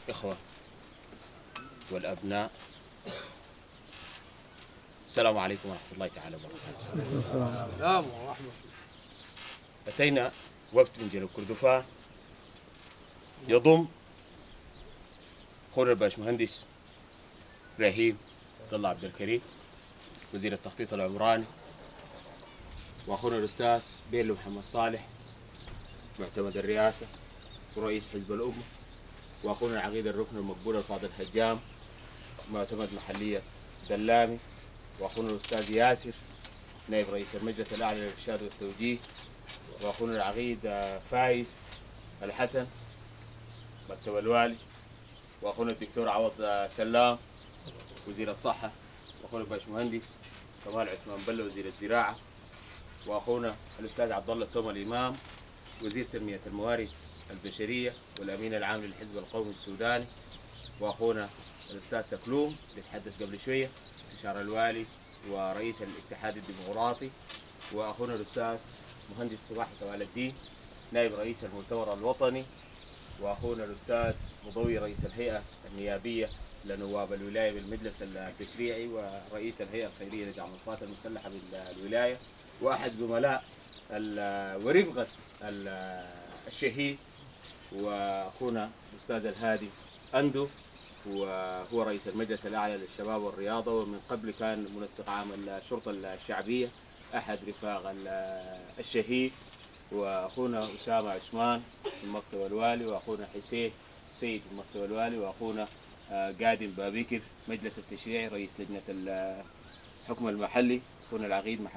إخوة والأبناء، السلام عليكم ورحمة الله تعالى وبركاته. السلام ورحمة الله. أتينا وفد من جنوب كردفان يضم أخونا الباشمهندس إبراهيم عبد الله عبد الكريم وزير التخطيط العمراني، وأخونا الأستاذ بيلو محمد صالح معتمد الرئاسة ورئيس حزب الأمة، وأخونا العقيد الركن المقبول الفاضل حجام معتمد محلية دلامي، وأخونا الأستاذ ياسر نائب رئيس المجلس الأعلى للإرشاد والتوجيه، وأخونا العقيد فايز الحسن مكتب الوالي، وأخونا الدكتور عوض سلام وزير الصحة، وأخونا الباشمهندس كمال عثمان بلة وزير الزراعة، وأخونا الأستاذ عبد الله توم الإمام وزير تنمية الموارد البشرية والأمين العام للحزب القومي السوداني، وأخونا الأستاذ تكلوم اللي تحدث قبل شوية استشار الوالي ورئيس الاتحاد الديمقراطي، وأخونا الأستاذ مهندس صباح كمال الدين نائب رئيس المؤتمر الوطني، وأخونا الأستاذ مضوي رئيس الهيئة النيابية لنواب الولاية بالمجلس التشريعي ورئيس الهيئة الخيرية لدعم القوات المسلحة بالولاية، وأحد زملاء ورفقة الشهيد وأخونا الأستاذ الهادي أندو، وهو رئيس المجلس الأعلى للشباب والرياضة، ومن قبل كان منسق عام الشرطة الشعبية أحد رفاق الشهيد، وأخونا أسامة عثمان من مكتب الوالي، وأخونا حسين سيد من مكتب الوالي، وأخونا قادم بابكر مجلس التشريعي رئيس لجنة الحكم المحلي، أخونا العقيد محمد